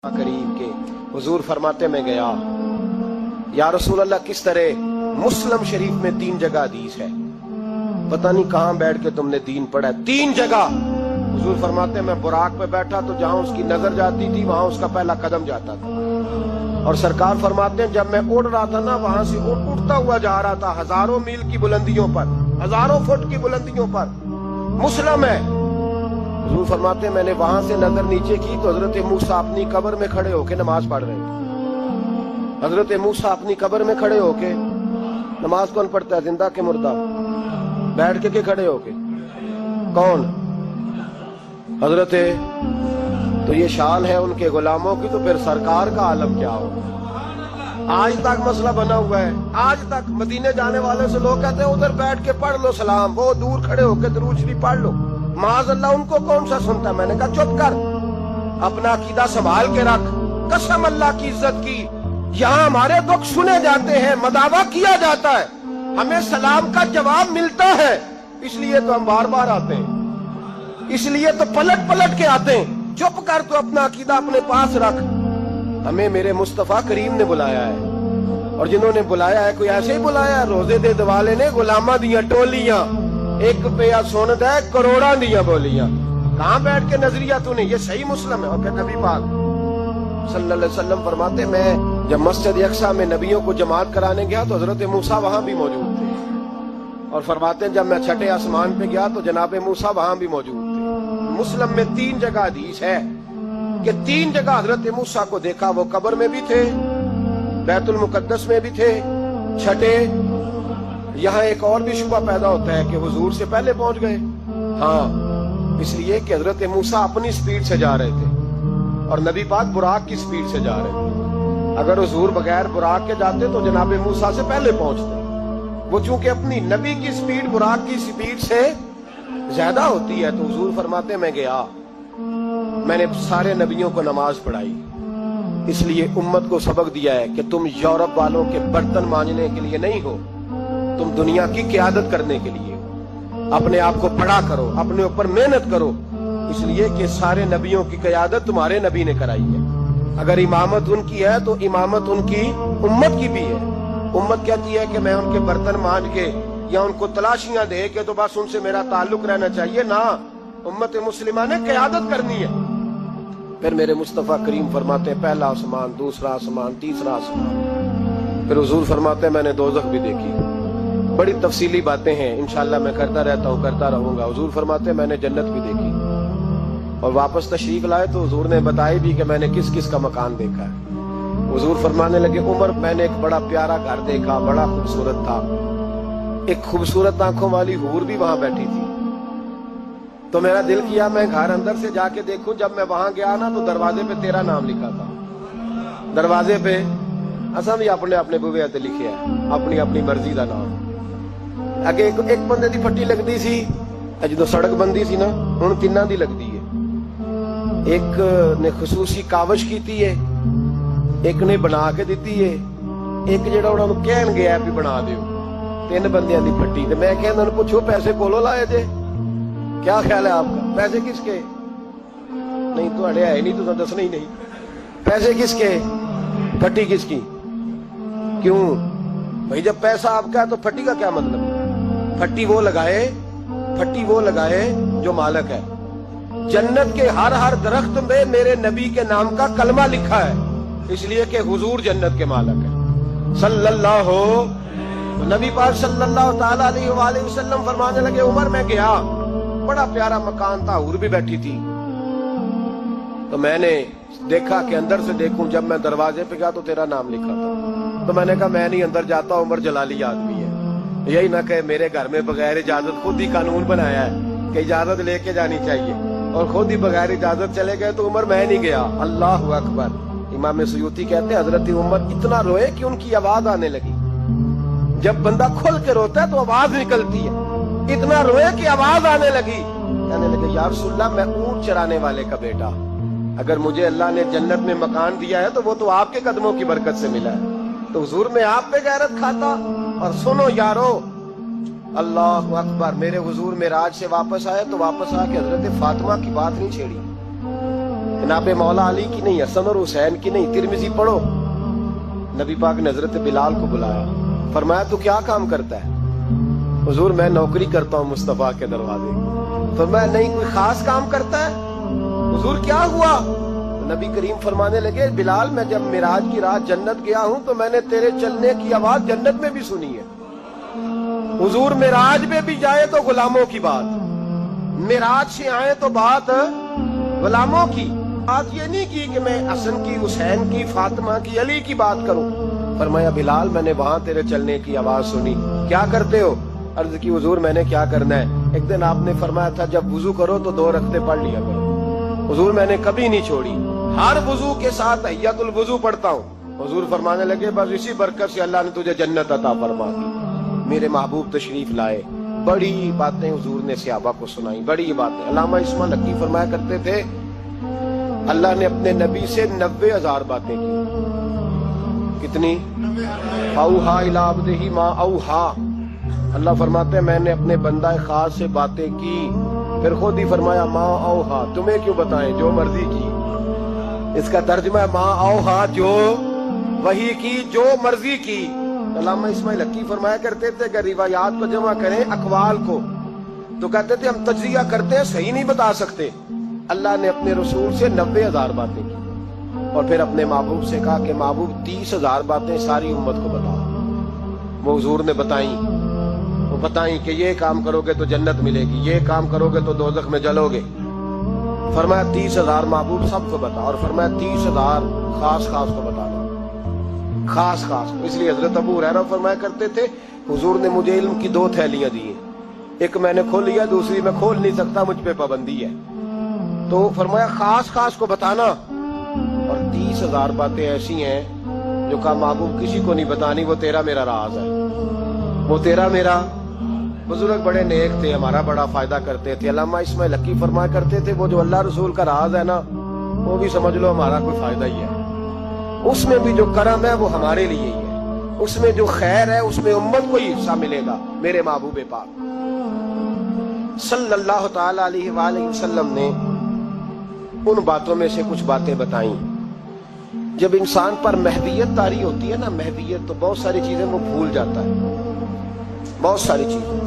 करीम के हुजूर फरमाते मैं गया या रसूल अल्लाह किस तरह मुस्लिम शरीफ में 3 जगह हदीस है, पता नहीं कहां बैठ के तुमने दीन पढ़ा है। 3 जगह हुजूर फरमाते मैं बुराक पे बैठा तो जहां उसकी नजर जाती थी वहां उसका पहला कदम जाता था। और सरकार फरमाते हैं जब मैं उड़ रहा था ना वहां से उड़ता हुआ जा रहा था हजारों मील की बुलंदियों पर, हजारों फुट की बुलंदियों पर मुस्लिम है। हुजूर फरमाते हैं मैंने वहां से नजर नीचे की तो हजरत मूसा अपनी कब्र में खड़े होके नमाज पढ़ रहे थे। हजरत मूसा अपनी कब्र में खड़े होके, नमाज कौन पढ़ता है, जिंदा के मुर्दा? बैठ के खड़े होके कौन? हजरत। तो ये शान है उनके गुलामों की, तो फिर सरकार का आलम क्या हो। आज तक मसला बना हुआ है, आज तक मदीने जाने वाले से लोग कहते हैं उधर बैठ के पढ़ लो सलाम, वो दूर खड़े होके दरूद शरीफ पढ़ लो। माज़अल्लाह उनको कौन सा सुनता। मैंने कहा चुप कर, अपना अकीदा संभाल के रख। कसम अल्लाह की इज्जत की, यहाँ हमारे दुख सुने जाते हैं, मदावा किया जाता है, हमें सलाम का जवाब मिलता है, इसलिए तो हम बार बार आते हैं, इसलिए तो पलट पलट के आते हैं। चुप कर, तो अपना अकीदा अपने पास रख। हमें मेरे मुस्तफा करीम ने बुलाया है, और जिन्होंने बुलाया है कोई ऐसे ही बुलाया। रोजे दे दवाले ने गुलामा दिया टोलियां, एक रुपया सोन दे करोड़ा दिया बोलियां। कहां बैठ के नजरिया तूने, ये सही मुस्लिम है। और फिर नबी पाक सल्लल्लाहु अलैहि वसल्लम फरमाते मैं जब मस्जिद अक्सा में नबियों को जमात कराने गया तो हजरत मूसा वहां भी मौजूद थे। और फरमाते जब मैं छठे आसमान पे गया तो जनाब मूसा वहां भी मौजूद थे। मुस्लिम में 3 जगह हदीस है कि 3 जगह हजरत मूसा को देखा, वो कब्र में भी थे, बैतुल मुकद्दस में भी थे, छठे। यहाँ एक और भी शुबा पैदा होता है कि हुजूर से पहले पहुंच गए। हाँ, इसलिए कि हजरत मूसा अपनी स्पीड से जा रहे थे और नबी पाक बुराक की स्पीड से जा रहे थे। अगर हुजूर बगैर बुराक के जाते तो जनाब मूसा से पहले पहुंचते। वो चूंकि अपनी नबी की स्पीड बुराक की स्पीड से ज्यादा होती है, तो हुजूर फरमाते मैं गया, मैंने सारे नबियों को नमाज पढ़ाई, इसलिए उम्मत को सबक दिया है कि तुम यूरोप वालों के बर्तन मांजने के लिए नहीं हो, तुम दुनिया की क़यादत करने के लिए हो। अपने आप को बड़ा करो, अपने ऊपर मेहनत करो, इसलिए कि सारे नबियों की क़यादत तुम्हारे नबी ने कराई है। अगर इमामत उनकी है तो इमामत उनकी उम्मत की भी है। उम्मत कहती है कि मैं उनके बर्तन मांज के या उनको तलाशियां दे के तो बस उनसे मेरा ताल्लुक रहना चाहिए ना, उम्मत मुस्लिमा ने क़यादत करनी है। फिर मेरे मुस्तफा करीम फरमाते हैं पहला आसमान, दूसरा आसमान, तीसरा आसमान। फिर हुजूर फरमाते हैं मैंने दोज़ख भी देखी। बड़ी तफसीली बातें हैं, इंशाअल्लाह मैं करता रहता हूँ, करता रहूंगा। हुजूर फरमाते हैं मैंने जन्नत भी देखी। और वापस तशरीफ लाए तो हुजूर ने बताई भी कि मैंने किस किस का मकान देखा है। हुजूर फरमाने लगे उमर मैंने एक बड़ा प्यारा घर देखा, बड़ा खूबसूरत था, एक खूबसूरत आंखों वाली हूर भी वहां बैठी थी। तो मेरा दिल किया मैं घर अंदर से जाके देखूं। जब मैं वहां गया ना तो दरवाजे पे तेरा नाम लिखा था। दरवाजे पे असा भी अपने अपने बुवे ते लिखे है, अपनी अपनी मर्जी का नाम। अगे एक बंदे की फट्टी लगती सी, जो सड़क बनती सी ना, हुण 3 की लगती है। एक ने खसूसी कावश की है, एक ने बना के दी है, एक जो उन्होंने कहन गया भी बना दो। 3 बंदियां की फट्टी। तो मैं क्या उन्होंने पूछो पैसे कोलों लाए थे, क्या ख्याल है आपका? पैसे किसके? नहीं थोड़े है नहीं, तो दसना ही नहीं। पैसे किसके? फट्टी किसकी? क्यों भाई जब पैसा आपका है तो फट्टी का क्या मतलब? फट्टी वो लगाए जो मालिक है। जन्नत के हर दरख्त में मेरे नबी के नाम का कलमा लिखा है, इसलिए कि हुजूर जन्नत के मालिक है सल्लल्लाहु। नबी पाक सल्लल्लाहु ताला अलैहि वसल्लम फरमाने लगे उमर मैं गया, बड़ा प्यारा मकान था, हूर भी बैठी थी। तो मैंने देखा कि अंदर से देखूं, जब मैं दरवाजे पे गया तो तेरा नाम लिखा था। तो मैंने कहा मैं नहीं अंदर जाता, उमर जलाली आदमी है, यही ना कहे मेरे घर में बगैर इजाजत, खुद ही कानून बनाया है कि इजाजत लेके जानी चाहिए, और खुद ही बगैर इजाजत चले गए। तो उमर मैं नहीं गया। अल्लाह अकबर। इमाम सुयूती कहते हैं हजरत उमर इतना रोए कि उनकी आवाज आने लगी। जब बंदा खुल के रोता है तो आवाज निकलती है, इतना रोए कि आवाज आने लगी। कहने लगे या रसूलल्लाह मैं ऊंट चराने वाले का बेटा, अगर मुझे अल्लाह ने जन्नत में मकान दिया है तो वो तो आपके कदमों की बरकत से मिला है। तो हुजूर में आप पे गैरत खाता। और सुनो यारो, अल्लाह अकबर, मेरे हुजूर मेराज से वापस आए तो वापस आके हजरत फातिमा की बात नहीं छेड़ी। جناب مولا علی کی نہیں، حسن اور حسین کی نہیں، ترمذی پڑھو۔ نبی پاک نے حضرت بلال کو بلایا، فرمایا تو کیا کام کرتا ہے؟ حضور میں نوکری کرتا ہوں مصطفیٰ کے دروازے کی۔ فرمایا نہیں، کوئی خاص کام کرتا ہے؟ حضور کیا ہوا؟ نبی کریم فرمانے لگے بلال میں جب معراج کی رات جنت گیا ہوں تو میں نے تیرے چلنے کی آواز جنت میں بھی سنی ہے۔ حضور معراج میں بھی جائے تو غلاموں کی بات، معراج سے آئے تو بات غلاموں کی، بات یہ نہیں کی کہ میں حسن کی، حسین کی، فاطمہ کی، علی کی بات کروں۔ فرمایا بلال میں نے وہاں تیرے چلنے کی آواز سنی، کیا کرتے ہو؟ عرض کی حضور میں نے کیا کرنا ہے؟ ایک دن آپ نے فرمایا تھا جب وضو کرو تو 2 رکعتیں پڑھ لیا کرو۔ حضور میں نے کبھی نہیں چھوڑی، ہر وضو کے ساتھ تحیۃ الوضو پڑھتا ہوں۔ حضور فرمانے لگے بس اسی برکت سے اللہ نے تجھے جنت عطا فرما دی۔ میرے محبوب تشریف لائے، بڑی باتیں حضور نے صحابہ کو سنائی، بڑی باتیں۔ علامہ اسماعیل حقی فرمایا کرتے تھے اللہ نے اپنے نبی سے 90,000 باتیں کی۔ کتنی؟ اوحا الی عبدہ ما اوحا۔ اللہ فرماتے ہیں میں نے اپنے بندہ خاص سے باتیں کی، پھر خود ہی فرمایا ما اوحا، تمہیں کیوں بتائیں، جو مرضی کی۔ اس کا ترجمہ ہے ما اوحا، جو وحی کی، جو مرضی کی۔ علامہ اسماعیل حقی فرمایا کرتے تھے اگر روایات کو جمع کریں اقوال کو تو کہتے تھے ہم تجزیہ کرتے ہیں صحیح نہیں بتا سکتے۔ اللہ نے اپنے رسول سے 90,000 باتیں کی اور پھر اپنے محبوب سے کہا کہ محبوب 30,000 باتیں ساری امت کو بتاؤ۔ وہ حضور نے بتائیں، وہ بتائیں کہ یہ کام کرو گے تو جنت ملے گی، یہ کام کرو گے تو دوزخ میں جلو گے۔ فرمایا 30,000 محبوب سب کو بتا، اور فرمایا 30,000 خاص خاص کو بتانا، خاص خاص کو۔ اس لیے حضرت ابو ہریرہ فرمایا کرتے تھے حضور نے مجھے علم کی 2 تھیلیاں دی ہیں، ایک میں نے کھول لیا، دوسری میں کھول نہیں سکتا، مجھ پہ پابندی ہے۔ تو فرمایا خاص خاص کو بتانا، اور 30,000 باتیں ایسی ہیں جو کہا محبوب کسی کو نہیں بتانی، وہ تیرا میرا راز ہے، وہ تیرا میرا۔ بزرگ بڑے نیک تھے، ہمارا بڑا فائدہ کرتے تھے۔ علامہ اسماعیل حقی فرمایا کرتے تھے وہ جو اللہ رسول کا راز ہے نا وہ بھی سمجھ لو ہمارا کوئی فائدہ ہی ہے، اس میں بھی جو کرم ہے وہ ہمارے لیے ہی ہے، اس میں جو خیر ہے اس میں امت کو ہی حصہ ملے گا۔ میرے محبوب پاک صلی اللہ تعالی علیہ وآلہ وسلم نے ان باتوں میں سے کچھ باتیں بتائیں۔ جب انسان پر مہویت طاری ہوتی ہے نا، مہویت، تو بہت ساری چیزیں وہ بھول جاتا ہے، بہت ساری چیزیں۔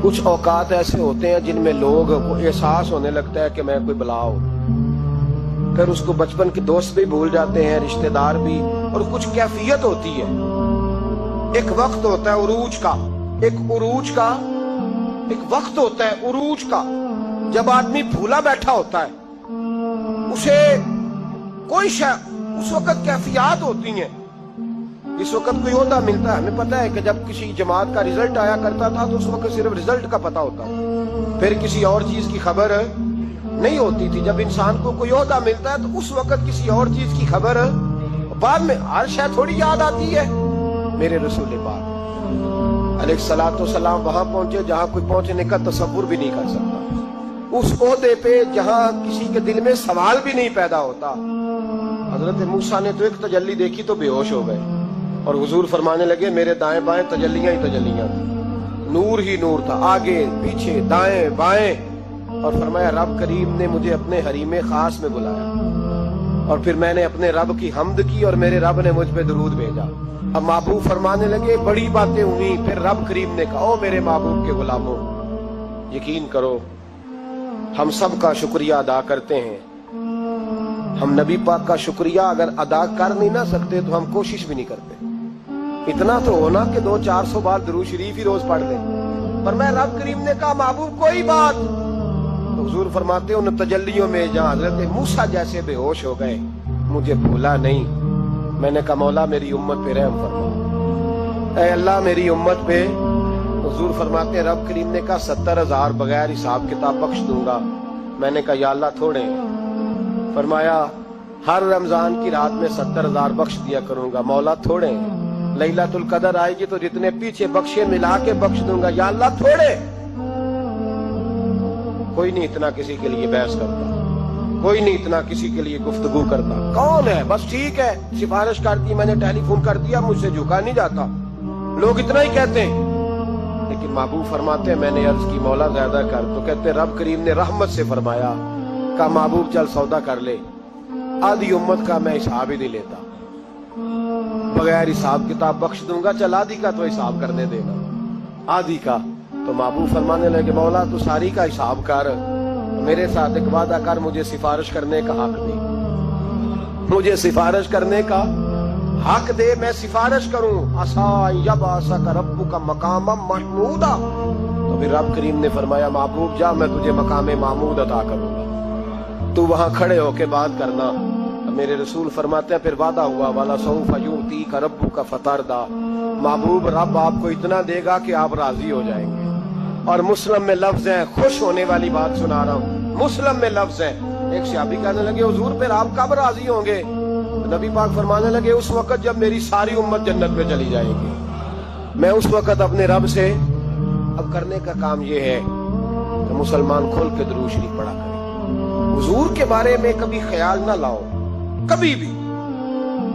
کچھ اوقات ایسے ہوتے ہیں جن میں لوگ کو احساس ہونے لگتا ہے کہ میں کوئی بلا ہوں، پھر اس کو بچپن کے دوست بھی بھول جاتے ہیں، رشتہ دار بھی، اور کچھ کیفیت ہوتی ہے، ایک وقت ہوتا ہے عروج کا، ایک عروج کا ایک وقت ہوتا ہے عروج کا، جب آدمی بھولا بیٹھا ہوتا ہے، اسے کوئی اس وقت کیفیات ہوتی ہیں۔ اس وقت کوئی عہدہ ملتا ہے، ہمیں پتہ ہے کہ جب کسی جماعت کا رزلٹ آیا کرتا تھا تو اس وقت صرف رزلٹ کا پتہ ہوتا تھا، پھر کسی اور چیز کی خبر نہیں ہوتی تھی۔ جب انسان کو کوئی عہدہ ملتا ہے تو اس وقت کسی اور چیز کی خبر، بعد میں ہر شے تھوڑی یاد آتی ہے۔ میرے رسول پاک علیہ الصلوۃ والسلام وہاں پہنچے جہاں کوئی پہنچنے کا تصور بھی نہیں کر سکتا، اس عہدے پہ جہاں کسی کے دل میں سوال بھی نہیں پیدا ہوتا۔ حضرت موسیٰ نے تو ایک تجلی دیکھی تو بے ہوش ہو گئے، اور حضور فرمانے لگے میرے دائیں بائیں تجلیاں ہی تجلیاں تھیں، نور ہی نور تھا، آگے پیچھے دائیں بائیں۔ اور فرمایا رب کریم نے مجھے اپنے حریم خاص میں بلایا، اور پھر میں نے اپنے رب کی حمد کی اور میرے رب نے مجھ پہ درود بھیجا۔ اب محبوب فرمانے لگے بڑی باتیں ہوئی، پھر رب کریم نے کہا او میرے محبوب کے غلاموں، یقین کرو ہم سب کا شکریہ ادا کرتے ہیں، ہم نبی پاک کا شکریہ اگر ادا کر نہیں نہ سکتے تو ہم کوشش بھی نہیں کرتے۔ اتنا تو ہونا کہ 200-400 بار درود شریف ہی روز پڑھ لیں۔ پر میں رب کریم نے کہا محبوب کوئی بات، تو حضور فرماتے ان تجلیوں میں جہاں حضرت موسیٰ جیسے بے ہوش ہو گئے مجھے بھولا نہیں۔ میں نے کہا مولا میری امت پہ رحم فرما، اے اللہ میری امت پہ۔ حضور فرماتے ہیں رب کریم نے کہا 70,000 بغیر حساب کتاب بخش دوں گا۔ میں نے کہا یا اللہ تھوڑے ہیں۔ فرمایا ہر رمضان کی رات میں 70,000 بخش دیا کروں گا۔ مولا تھوڑے ہیں، لیلۃ القدر آئے گی تو جتنے پیچھے بخشے ملا کے بخش دوں گا۔ یا اللہ تھوڑے۔ کوئی نہیں اتنا کسی کے لیے بحث کرتا، کوئی نہیں اتنا کسی کے لیے گفتگو کرتا۔ کون ہے بس ٹھیک ہے سفارش کر دی، میں نے ٹیلی فون کر دیا، مجھ سے جھکا نہیں جاتا، لوگ اتنا ہی کہتے ہیں۔ لیکن محبوب فرماتے ہیں میں نے عرض کی مولا زیادہ کر، تو کہتے رب کریم نے رحمت سے فرمایا، کہا محبوب چل سودا کر لے، आधी उम्मत का मैं हिसाब ही नहीं लेता, बगैर हिसाब किताब बख्श दूंगा, चल आधी का तो हिसाब करने देना, आधी का। तो महबूब फरमाने लगे मौला तू सारी का हिसाब कर, मेरे साथ एक वादा कर, मुझे सिफारिश करने का हक दे, मुझे सिफारिश करने का हक दे, मैं सिफारिश करूं। असा यबअसक रब्बुका मकामम महमूदा। तो फिर रब करीम ने फरमाया महबूब जा, मैं तुझे मकाम महमूद अता करूंगा, तू वहां खड़े होके बात करना। मेरे रसूल फरमाते हैं फिर वादा हुआ वाला सौफ युतीका रब्बुका फतरदा, महबूब रब आपको इतना देगा कि आप राजी हो जाएंगे। और मुस्लिम में लफ्ज है, खुश होने वाली बात सुना रहा हूं, मुस्लिम में लफ्ज है। एक सहाबी कहने लगे हुजूर फिर आप कब राजी होंगे? तो नबी पाक फरमाने लगे उस वक्त जब मेरी सारी उम्मत जन्नत में चली जाएगी, मैं उस वक्त अपने रब से। अब करने का काम ये है कि मुसलमान खोल के दुरूद शरीफ पढ़ा करें, हुजूर के बारे में कभी ख्याल ना लाओ कभी भी।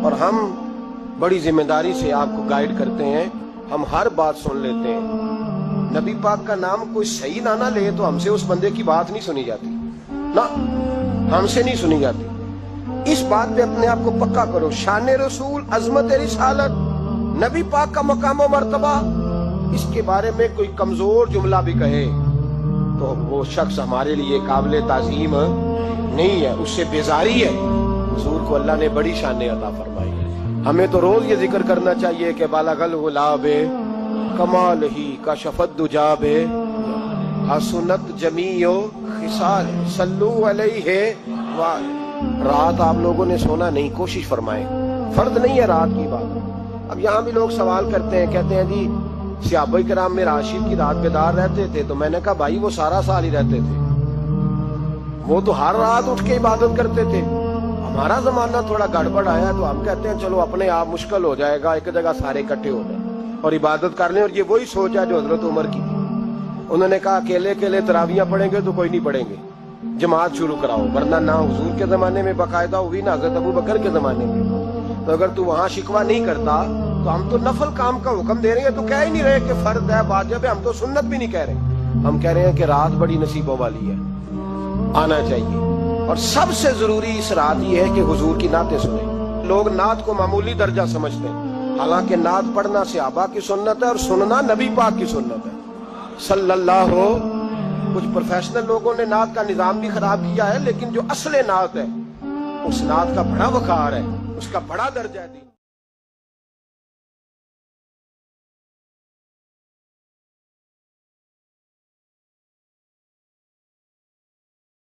और हम बड़ी जिम्मेदारी से आपको गाइड करते हैं, हम हर बात सुन लेते हैं। नबी पाक का नाम कोई सही ना ले तो हमसे उस बंदे की बात नहीं सुनी जाती ना, हमसे नहीं सुनी जाती। इस बात पे अपने आप को पक्का करो, शान रसूल, अजमत रिसालत, नबी पाक का मकाम और मर्तबा, इसके बारे में कोई कमजोर जुमला भी कहे तो वो शख्स हमारे लिए काबिल ताजीम नहीं है, उससे बेजारी है। हुजूर को अल्लाह ने बड़ी शान अता फरमाई है। हमें तो रोज ये जिक्र करना चाहिए कि बालगल गुलाबे कमाल ही का शफत दुजाबे हसनत जमीओ खिसाल सल्लू अलैहि वा। रात आप लोगों ने सोना नहीं, कोशिश फरमाए, फर्द नहीं है रात की बात। अब यहाँ भी लोग सवाल करते हैं, कहते हैं जी सहाबा किराम में राशिद की रात बेदार रहते थे। तो मैंने कहा भाई वो सारा साल ही रहते थे, वो तो हर रात उठ के इबादत करते थे। हमारा जमाना थोड़ा गड़बड़ आया तो हम कहते हैं चलो अपने आप मुश्किल हो जाएगा, एक जगह सारे इकट्ठे हो जाए और इबादत कर लें। और ये वही सोच है जो हजरत उमर की थी। उन्होंने कहा अकेले अकेले तरावियां पढ़ेंगे तो कोई नहीं पढ़ेंगे, जमात शुरू कराओ, वरना ना हुजूर के जमाने में बाकायदा हुई ना हजरत अबू बकर के जमाने में। तो अगर तू वहां शिकवा नहीं करता तो हम तो नफल काम का हुक्म दे रहे हैं, तो कह ही नहीं रहे कि फर्द है वाजिब है, हम तो सुन्नत भी नहीं कह रहे, हम कह रहे हैं कि रात बड़ी नसीबों वाली है, आना चाहिए। और सबसे जरूरी इस रात ये है कि हुजूर की नातें सुने। लोग नात को मामूली दर्जा समझते हैं, हालांकि नात पढ़ना सहाबा की सुन्नत है और सुनना नबी पाक की सुन्नत है सल्लल्लाहु। कुछ प्रोफेशनल लोगों ने नात का निजाम भी खराब किया है, लेकिन जो असले नात है उस नात का बड़ा वकार है, उसका बड़ा दर्जा है।